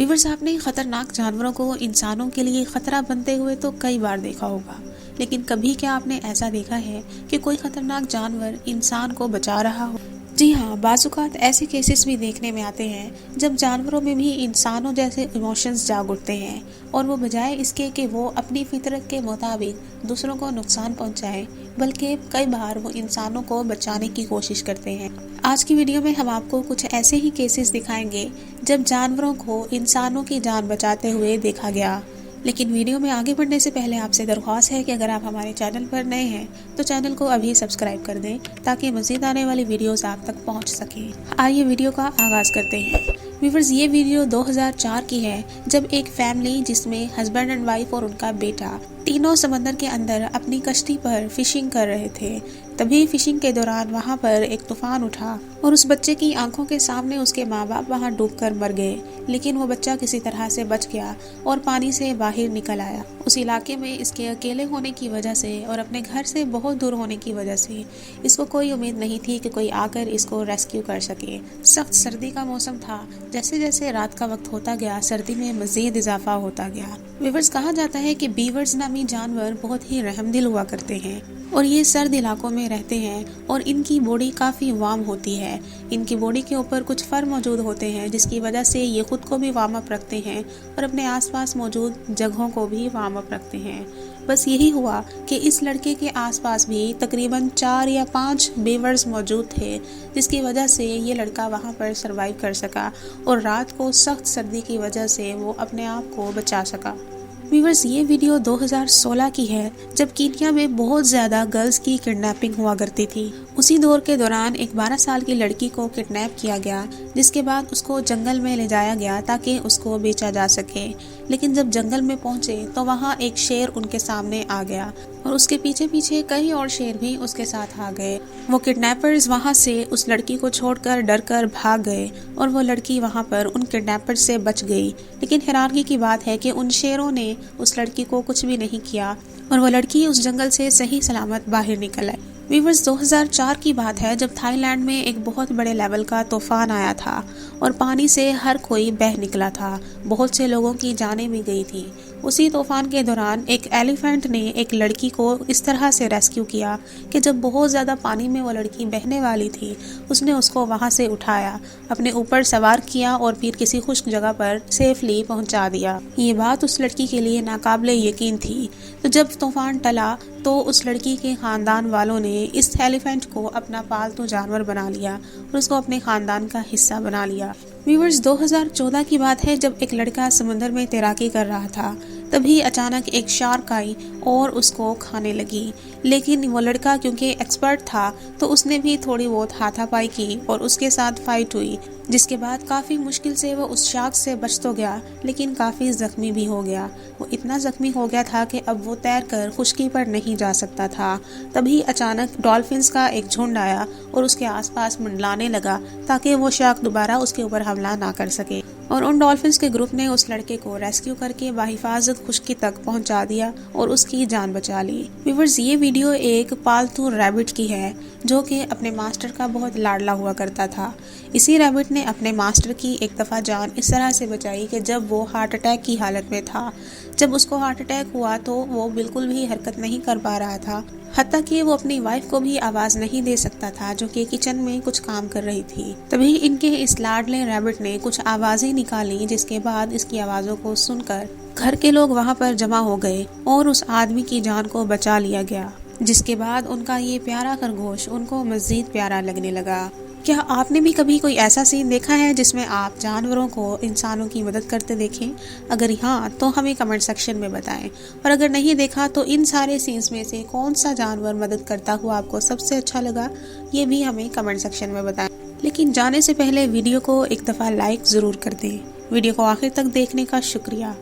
Viewers आपने खतरनाक जानवरों को इंसानों के लिए खतरा बनते हुए तो कई बार देखा होगा, लेकिन कभी क्या आपने ऐसा देखा है कि कोई खतरनाक जानवर इंसान को बचा रहा हो? जी हाँ, बाज़-औक़ात ऐसे केसेस भी देखने में आते हैं जब जानवरों में भी इंसानों जैसे इमोशंस जाग उठते हैं और वो बजाय इसके कि वो अपनी फितरत के मुताबिक दूसरों को नुकसान पहुंचाएं, बल्कि कई बार वो इंसानों को बचाने की कोशिश करते हैं। आज की वीडियो में हम आपको कुछ ऐसे ही केसेस दिखाएंगे जब जानवरों को इंसानों की जान बचाते हुए देखा गया। लेकिन वीडियो में आगे बढ़ने से पहले आपसे दरख्वास्त है कि अगर आप हमारे चैनल पर नए हैं तो चैनल को अभी सब्सक्राइब कर दें ताकि मज़ीद आने वाली वीडियोस आप तक पहुंच सकें। आइए वीडियो का आगाज़ करते हैं। व्यूअर्स, ये वीडियो 2004 की है जब एक फैमिली जिसमें हस्बैंड एंड वाइफ और उनका बेटा तीनों समंदर के अंदर अपनी कश्ती पर फिशिंग कर रहे थे। तभी फिशिंग के दौरान वहां पर एक तूफान उठा और उस बच्चे की आंखों के सामने उसके माँ बाप वहां डूबकर मर गए, लेकिन वो बच्चा किसी तरह से बच गया और पानी से बाहर निकल आया। उस इलाके में इसके अकेले होने की वजह से और अपने घर से बहुत दूर होने की वजह से इसको कोई उम्मीद नहीं थी कि कोई आकर इसको रेस्क्यू कर सके। सख्त सर्दी का मौसम था। जैसे जैसे रात का वक्त होता गया, सर्दी में मजीद इजाफा होता गया। व्यूअर्स, कहा जाता है कि बीवर्स नामी जानवर बहुत ही रहमदिल हुआ करते हैं और ये सर्द इलाकों में रहते हैं और इनकी बॉडी काफ़ी वार्म होती है। इनकी बॉडी के ऊपर कुछ फर मौजूद होते हैं जिसकी वजह से ये खुद को भी वार्म अप रखते हैं और अपने आसपास मौजूद जगहों को भी वार्म अप रखते हैं। बस यही हुआ कि इस लड़के के आसपास भी तकरीबन 4 या 5 बीवर्स मौजूद थे, जिसकी वजह से ये लड़का वहाँ पर सरवाइव कर सका और रात को सख्त सर्दी की वजह से वो अपने आप को बचा सका। व्यूअर्स, ये वीडियो 2016 की है जब कीनिया में बहुत ज़्यादा गर्ल्स की किडनैपिंग हुआ करती थी। उसी दौर के दौरान एक 12 साल की लड़की को किडनैप किया गया, जिसके बाद उसको जंगल में ले जाया गया ताकि उसको बेचा जा सके। लेकिन जब जंगल में पहुंचे तो वहां एक शेर उनके सामने आ गया और उसके पीछे पीछे कई और शेर भी उसके साथ आ गए। वो किडनैपर्स वहां से उस लड़की को छोड़कर डरकर भाग गए और वो लड़की वहां पर उन किडनैपर्स से बच गई। लेकिन हैरानी की बात है कि उन शेरों ने उस लड़की को कुछ भी नहीं किया और वो लड़की उस जंगल से सही सलामत बाहर निकल आई। व्यूअर्स, 2004 की बात है जब थाईलैंड में एक बहुत बड़े लेवल का तूफान आया था और पानी से हर कोई बह निकला था। बहुत से लोगों की जानें भी गई थी। उसी तूफान के दौरान एक एलिफेंट ने एक लड़की को इस तरह से रेस्क्यू किया कि जब बहुत ज़्यादा पानी में वो लड़की बहने वाली थी, उसने उसको वहाँ से उठाया, अपने ऊपर सवार किया और फिर किसी खुश्क जगह पर सेफली पहुँचा दिया। ये बात उस लड़की के लिए नाकाबिले यकीन थी। तो जब तूफान टला तो उस लड़की के खानदान वालों ने इस एलिफेंट को अपना पालतू जानवर बना लिया और उसको अपने खानदान का हिस्सा बना लिया। व्यूअर्स, 2014 की बात है जब एक लड़का समुद्र में तैराकी कर रहा था, तभी अचानक एक शार्क आई और उसको खाने लगी। लेकिन वो लड़का क्योंकि एक्सपर्ट था तो उसने भी थोड़ी बहुत हाथापाई की और उसके साथ फाइट हुई, जिसके बाद काफ़ी मुश्किल से वो उस शार्क से बच तो गया, लेकिन काफ़ी ज़ख्मी भी हो गया। वो इतना ज़ख्मी हो गया था कि अब वो तैर कर खुश्की पर नहीं जा सकता था। तभी अचानक डॉल्फिन्स का एक झुंड आया और उसके आसपास मंडलाने लगा ताकि वो शार्क दोबारा उसके ऊपर हमला ना कर सके और उन डॉल्फिन्स के ग्रुप ने उस लड़के को रेस्क्यू करके बाहिफाजत खुश्की तक पहुंचा दिया और उसकी जान बचा ली। व्यूअर्स, ये वीडियो एक पालतू रैबिट की है जो कि अपने मास्टर का बहुत लाडला हुआ करता था। इसी रैबिट ने अपने मास्टर की एक दफ़ा जान इस तरह से बचाई कि जब वो हार्ट अटैक की हालत में था। जब उसको हार्ट अटैक हुआ तो वो बिल्कुल भी हरकत नहीं कर पा रहा था, हत्ता कि वो अपनी वाइफ को भी आवाज़ नहीं दे सकता था जो कि किचन में कुछ काम कर रही थी। तभी इनके इस लाडले रैबिट ने कुछ आवाज़ें निकाली, जिसके बाद इसकी आवाज़ों को सुनकर घर के लोग वहाँ पर जमा हो गए और उस आदमी की जान को बचा लिया गया, जिसके बाद उनका ये प्यारा खरगोश उनको मज़ीद प्यारा लगने लगा। क्या आपने भी कभी कोई ऐसा सीन देखा है जिसमें आप जानवरों को इंसानों की मदद करते देखें? अगर हाँ तो हमें कमेंट सेक्शन में बताएं, और अगर नहीं देखा तो इन सारे सीन्स में से कौन सा जानवर मदद करता हुआ आपको सबसे अच्छा लगा, ये भी हमें कमेंट सेक्शन में बताएं। लेकिन जाने से पहले वीडियो को एक दफ़ा लाइक ज़रूर कर दें। वीडियो को आखिर तक देखने का शुक्रिया।